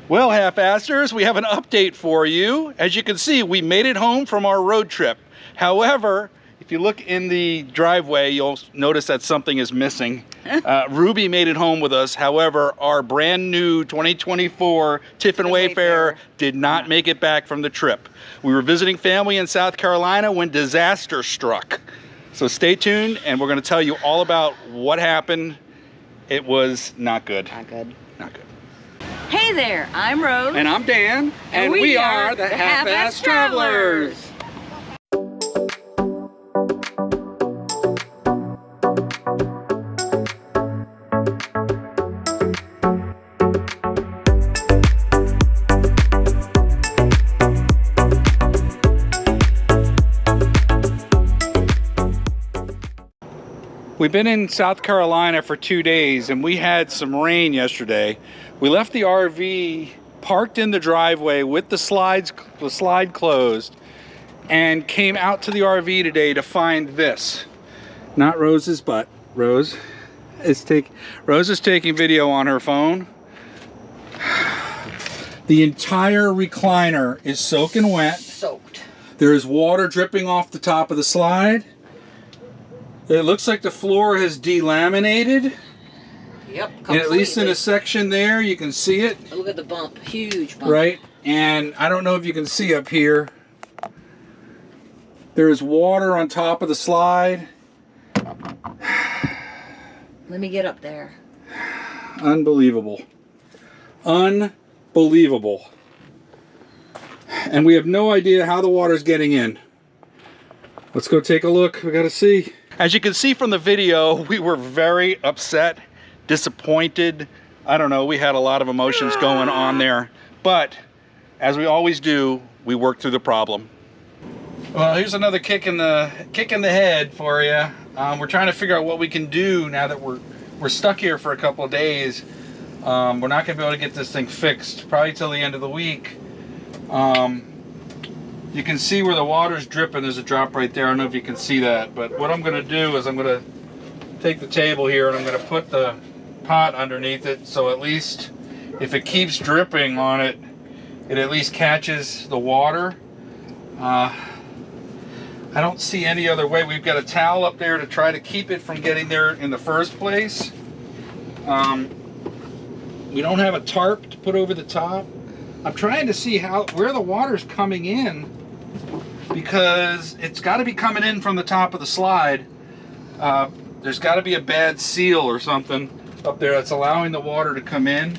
Well, half-assers, we have an update for you. As you can see, we made it home from our road trip. However, if you look in the driveway, you'll notice that something is missing. Ruby made it home with us. However, our brand new 2024 Tiffin Wayfarer did not make it back from the trip. We were visiting family in South Carolina when disaster struck. So stay tuned, and we're going to tell you all about what happened. It was not good. Not good. Not good. Hey there, I'm Rose. And I'm Dan. And we are the Half-Ass Travelers. We've been in South Carolina for 2 days, and we had some rain yesterday. We left the RV parked in the driveway with the slide closed, and came out to the RV today to find this. Not Rose's, but Rose is taking video on her phone. The entire recliner is soaking wet. Soaked. There is water dripping off the top of the slide. It looks like the floor has delaminated. Yep, and at least in a section there, you can see it. Look at the bump, huge bump. Right, and I don't know if you can see up here. There is water on top of the slide. Let me get up there. Unbelievable. Unbelievable. And we have no idea how the water's getting in. Let's go take a look. We gotta see. As you can see from the video, we were very upset, disappointed. I don't know, we had a lot of emotions going on there. But, as we always do, we work through the problem. Well, here's another kick in the head for you. We're trying to figure out what we can do now that we're stuck here for a couple of days. We're not gonna be able to get this thing fixed, probably till the end of the week. You can see where the water's dripping. There's a drop right there. I don't know if you can see that, but what I'm going to do is I'm going to take the table here and I'm going to put the pot underneath it, so at least if it keeps dripping on it, it at least catches the water. I don't see any other way. We've got a towel up there to try to keep it from getting there in the first place. We don't have a tarp to put over the top. I'm trying to see where the water's coming in, because it's got to be coming in from the top of the slide. There's got to be a bad seal or something up there that's allowing the water to come in.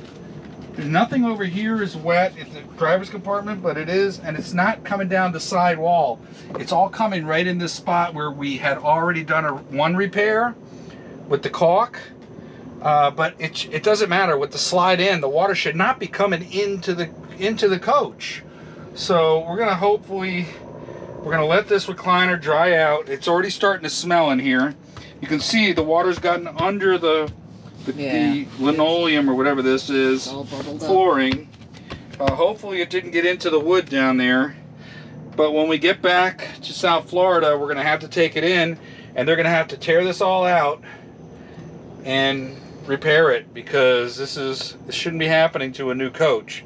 There's nothing over here is wet in the driver's compartment, but it is, and it's not coming down the side wall. It's all coming right in this spot where we had already done one repair with the caulk. But it doesn't matter. With the slide in, the water should not be coming into the coach. So we're gonna let this recliner dry out. It's already starting to smell in here. You can see the water's gotten under the linoleum or whatever this is, flooring. Hopefully it didn't get into the wood down there. But when we get back to South Florida, we're gonna have to take it in, and they're gonna have to tear this all out and repair it, because this shouldn't be happening to a new coach.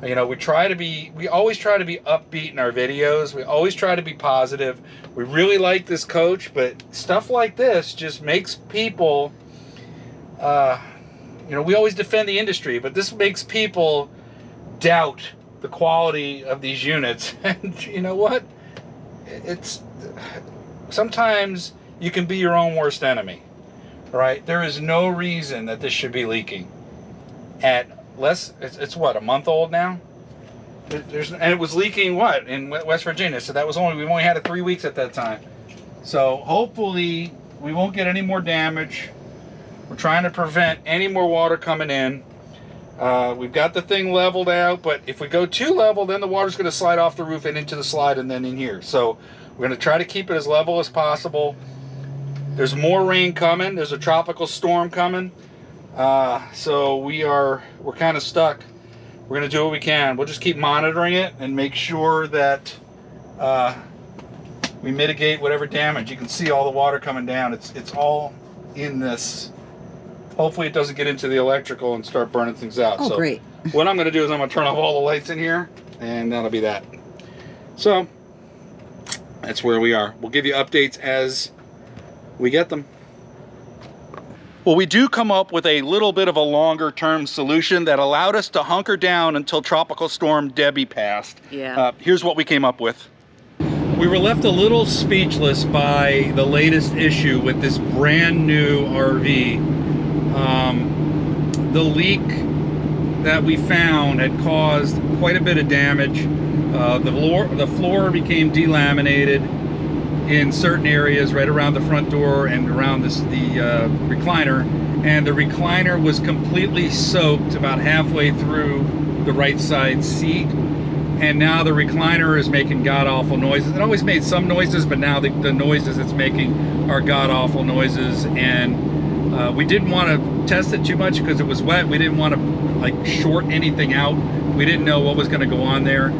You know, we always try to be upbeat in our videos. We always try to be positive. We really like this coach, but stuff like this just makes people, you know, we always defend the industry, but this makes people doubt the quality of these units. And you know what? Sometimes you can be your own worst enemy. Right, there is no reason that this should be leaking. It's what, a month old now? And it was leaking what, in West Virginia? So we've only had it 3 weeks at that time. So hopefully we won't get any more damage. We're trying to prevent any more water coming in. We've got the thing leveled out, but if we go too level, then the water's going to slide off the roof and into the slide and then in here. So we're going to try to keep it as level as possible. There's more rain coming. There's a tropical storm coming. So we're kind of stuck. We're going to do what we can. We'll just keep monitoring it and make sure that we mitigate whatever damage. You can see all the water coming down. It's all in this Hopefully it doesn't get into the electrical and start burning things out. Oh, so great. what I'm going to do is I'm going to turn off all the lights in here, and that'll be that. So that's where we are. We'll give you updates as we get them. Well, we do come up with a little bit of a longer term solution that allowed us to hunker down until Tropical Storm Debby passed. Yeah. Here's what we came up with. We were left a little speechless by the latest issue with this brand new RV. The leak that we found had caused quite a bit of damage. The floor became delaminated in certain areas right around the front door and around the recliner, and the recliner was completely soaked about halfway through the right side seat, and now the recliner is making god-awful noises. It always made some noises, but now the noises it's making are god-awful noises, and we didn't want to test it too much because it was wet. We didn't want to like short anything out. We didn't know what was going to go on there.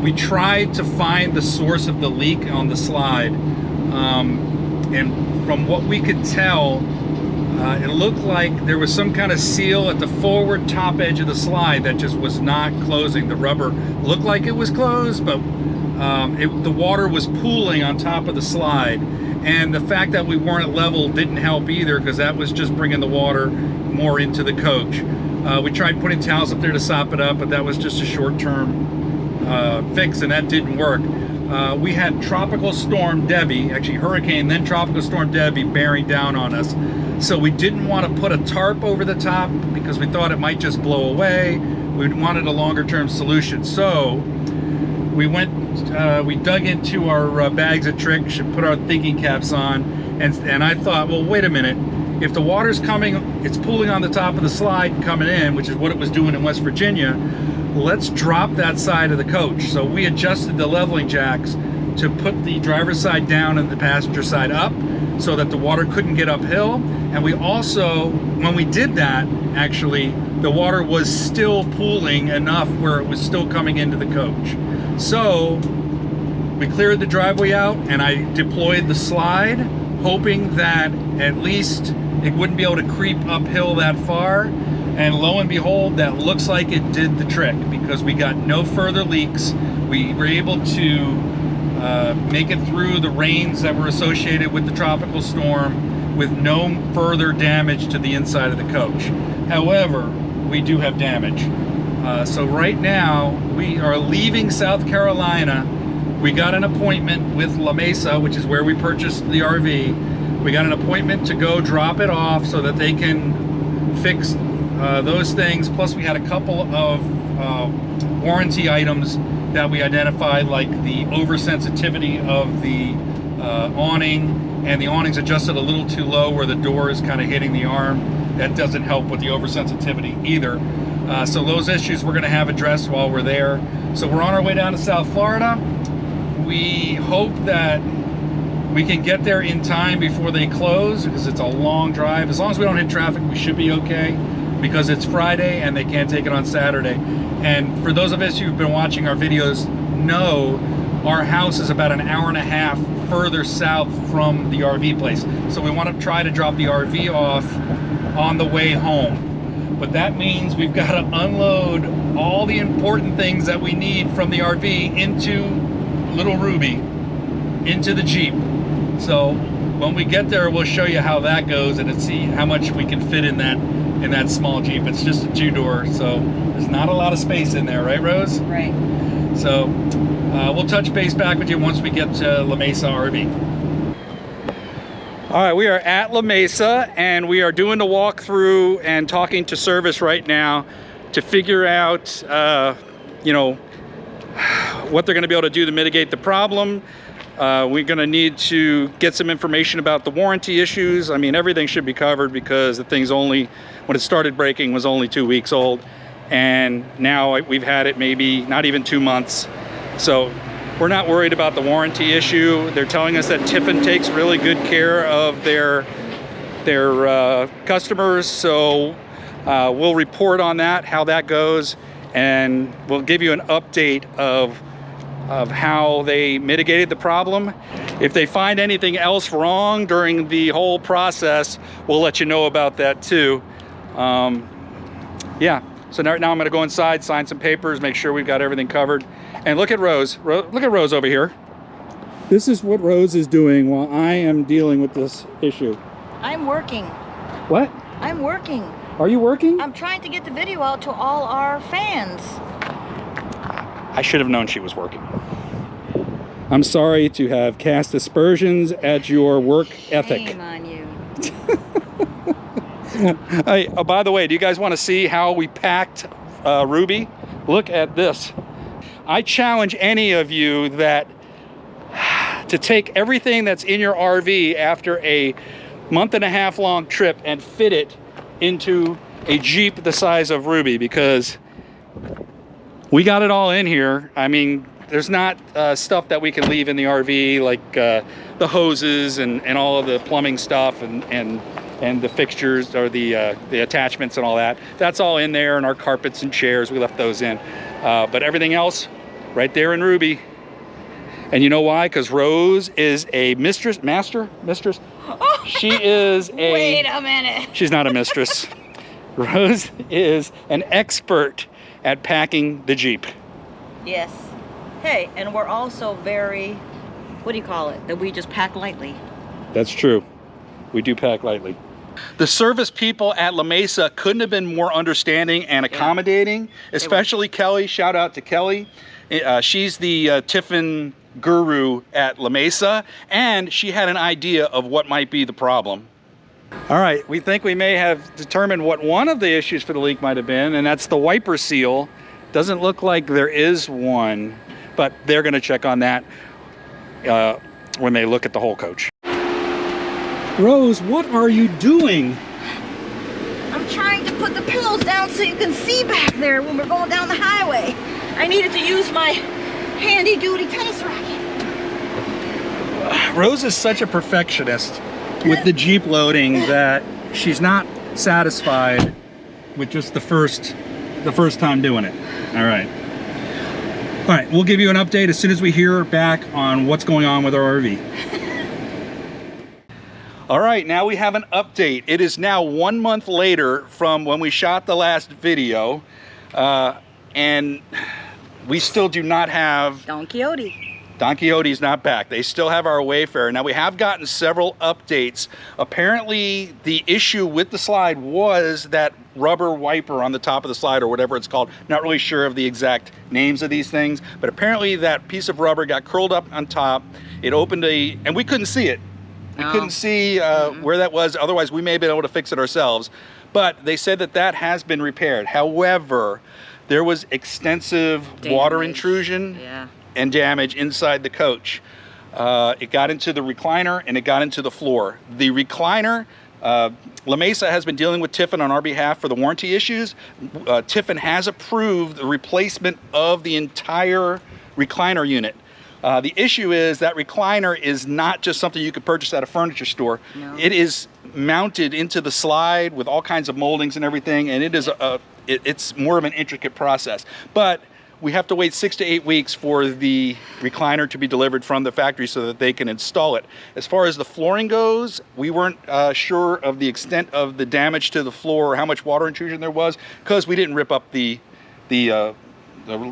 We tried to find the source of the leak on the slide, and from what we could tell, it looked like there was some kind of seal at the forward top edge of the slide that just was not closing. The rubber looked like it was closed, but the water was pooling on top of the slide, and the fact that we weren't level didn't help either, because that was just bringing the water more into the coach. We tried putting towels up there to sop it up, but that was just a short-term fix, and that didn't work. We had Tropical Storm Debby, actually hurricane, then Tropical Storm Debby bearing down on us. So we didn't want to put a tarp over the top because we thought it might just blow away. We wanted a longer term solution. So we we dug into our bags of tricks and put our thinking caps on, and I thought, well, wait a minute. If the water's coming, it's pooling on the top of the slide and coming in, which is what it was doing in West Virginia, let's drop that side of the coach. So we adjusted the leveling jacks to put the driver's side down and the passenger side up so that the water couldn't get uphill. And we also, when we did that, actually, the water was still pooling enough where it was still coming into the coach. So we cleared the driveway out and I deployed the slide, hoping that at least it wouldn't be able to creep uphill that far. And lo and behold, that looks like it did the trick, because we got no further leaks. We were able to make it through the rains that were associated with the tropical storm with no further damage to the inside of the coach. However, we do have damage. So right now, we are leaving South Carolina. We got an appointment with La Mesa, which is where we purchased the RV. We got an appointment to go drop it off so that they can fix those things. Plus we had a couple of warranty items that we identified, like the oversensitivity of the awning, and the awning's adjusted a little too low where the door is kind of hitting the arm. That doesn't help with the oversensitivity either. So those issues we're going to have addressed while we're there. So we're on our way down to South Florida. We hope that we can get there in time before they close, because it's a long drive. As long as we don't hit traffic, we should be okay, because it's Friday and they can't take it on Saturday. And for those of us who've been watching our videos know, our house is about an hour and a half further south from the RV place. So we want to try to drop the RV off on the way home. But that means we've got to unload all the important things that we need from the RV into Little Ruby, into the Jeep. So when we get there, we'll show you how that goes and see how much we can fit in that small Jeep. It's just a 2-door, so there's not a lot of space in there, right, Rose? Right. So we'll touch base back with you once we get to La Mesa RV. All right, we are at La Mesa and we are doing the walkthrough and talking to service right now to figure out, you know, what they're going to be able to do to mitigate the problem. We're going to need to get some information about the warranty issues. I mean, everything should be covered because the thing's only, when it started breaking, was only 2 weeks old. And now we've had it maybe not even 2 months. So we're not worried about the warranty issue. They're telling us that Tiffin takes really good care of their customers. So we'll report on that, how that goes. And we'll give you an update of how they mitigated the problem. If they find anything else wrong during the whole process, we'll let you know about that too. Yeah, so now I'm gonna go inside, sign some papers, make sure we've got everything covered. And look at Rose. Look at Rose over here. This is what Rose is doing while I am dealing with this issue. I'm working. What? I'm working. Are you working? I'm trying to get the video out to all our fans. I should have known she was working. I'm sorry to have cast aspersions at your work ethic. Shame on you. Hey, oh, by the way, do you guys want to see how we packed Ruby? Look at this. I challenge any of you that to take everything that's in your RV after a month-and-a-half long trip and fit it into a Jeep the size of Ruby, because we got it all in here. I mean, there's not stuff that we can leave in the RV, like the hoses and all of the plumbing stuff and the fixtures or the attachments and all that. That's all in there, and our carpets and chairs, we left those in. But everything else, right there in Ruby. And you know why? Because Rose is a mistress. She is a... Wait a minute. She's not a mistress. Rose is an expert at packing the Jeep. Yes. Hey, and we're also very, what do you call it? That we just pack lightly. That's true. We do pack lightly. The service people at La Mesa couldn't have been more understanding and accommodating, especially Kelly. Shout out to Kelly. She's the Tiffin guru at La Mesa, and she had an idea of what might be the problem. All right, we think we may have determined what one of the issues for the leak might have been, and that's the wiper seal. Doesn't look like there is one, but they're going to check on that when they look at the whole coach. Rose, what are you doing? I'm trying to put the pillows down so you can see back there when we're going down the highway. I needed to use my handy duty tennis racket. Rose is such a perfectionist with the Jeep loading that she's not satisfied with just the first time doing it. All right, we'll give you an update as soon as we hear back on what's going on with our RV. All right, now we have an update. It is now 1 month later from when we shot the last video, and we still do not have... Don Quixote's not back. They still have our Wayfarer. Now, we have gotten several updates. Apparently, the issue with the slide was that rubber wiper on the top of the slide, or whatever it's called. Not really sure of the exact names of these things, but apparently that piece of rubber got curled up on top. It opened and we couldn't see it. We couldn't see where that was. Otherwise, we may have been able to fix it ourselves. But they said that that has been repaired. However, there was extensive water intrusion and damage inside the coach. It got into the recliner and it got into the floor. The recliner, La Mesa has been dealing with Tiffin on our behalf for the warranty issues. Tiffin has approved the replacement of the entire recliner unit. The issue is that recliner is not just something you could purchase at a furniture store. No. It is mounted into the slide with all kinds of moldings and everything, and it is it's more of an intricate process. But we have to wait 6 to 8 weeks for the recliner to be delivered from the factory so that they can install it. As far as the flooring goes, we weren't sure of the extent of the damage to the floor or how much water intrusion there was, because we didn't rip up the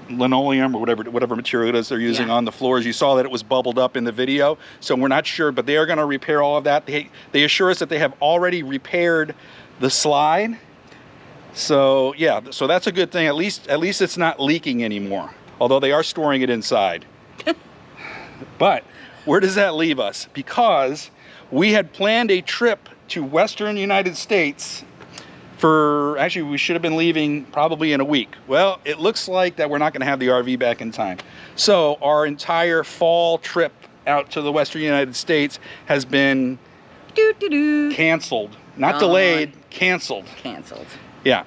linoleum or whatever material it is they're using on the floors. You saw that it was bubbled up in the video, so we're not sure, but they are going to repair all of that. They assure us that they have already repaired the slide. So yeah, so that's a good thing. At least it's not leaking anymore, although they are storing it inside. But where does that leave us? Because we had planned a trip to Western United States actually, we should have been leaving probably in a week. Well, it looks like that we're not going to have the RV back in time. So our entire fall trip out to the Western United States has been canceled. Not delayed, canceled. Yeah.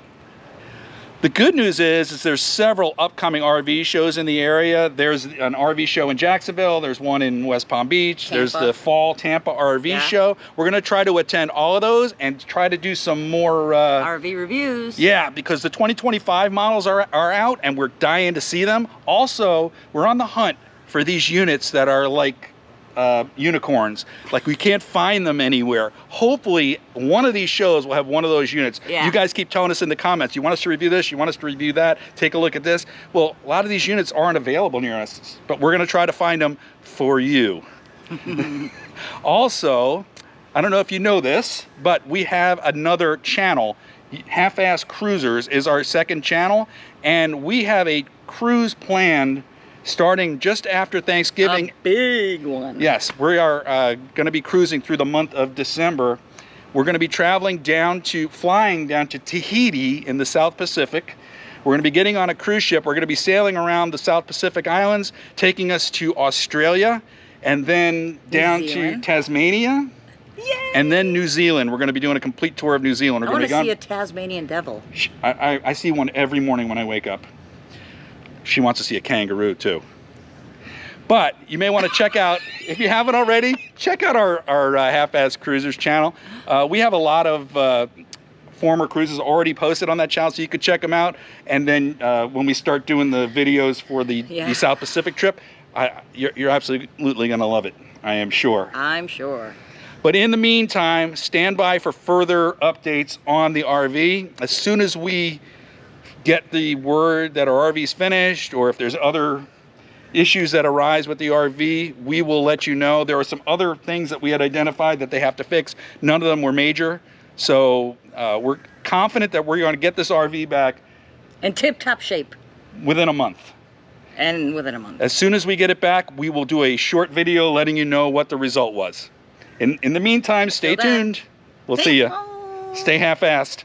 The good news is there's several upcoming RV shows in the area. There's an RV show in Jacksonville. There's one in West Palm Beach. There's the fall Tampa RV show. We're going to try to attend all of those and try to do some more RV reviews. Yeah, because the 2025 models are out and we're dying to see them. Also, we're on the hunt for these units that are like unicorns. Like, we can't find them anywhere. Hopefully, one of these shows will have one of those units. Yeah. You guys keep telling us in the comments, you want us to review this, you want us to review that, take a look at this. Well, a lot of these units aren't available near us, but we're going to try to find them for you. Also, I don't know if you know this, but we have another channel. Half-Ass Cruisers is our second channel, and we have a cruise planned starting just after Thanksgiving. A big one. Yes, we are going to be cruising through the month of December. We're going to be flying down to Tahiti in the South Pacific. We're going to be getting on a cruise ship. We're going to be sailing around the South Pacific Islands, taking us to Australia, and then down to Tasmania. Yay! And then New Zealand. We're going to be doing a complete tour of New Zealand. I want to see a Tasmanian devil. I see one every morning when I wake up. She wants to see a kangaroo too. But you may want to check out, if you haven't already, check out our Half-Ass Cruisers channel. We have a lot of former cruises already posted on that channel, so you could check them out. And then when we start doing the videos for the South Pacific trip, you're absolutely going to love it. I am sure. I'm sure. But in the meantime, stand by for further updates on the RV. As soon as we get the word that our RV is finished, or if there's other issues that arise with the RV, we will let you know. There are some other things that we had identified that they have to fix. None of them were major. So we're confident that we're going to get this RV back in tip-top shape. Within a month. And within a month. As soon as we get it back, we will do a short video letting you know what the result was. In the meantime, stay tuned. We'll see you. Stay half-assed.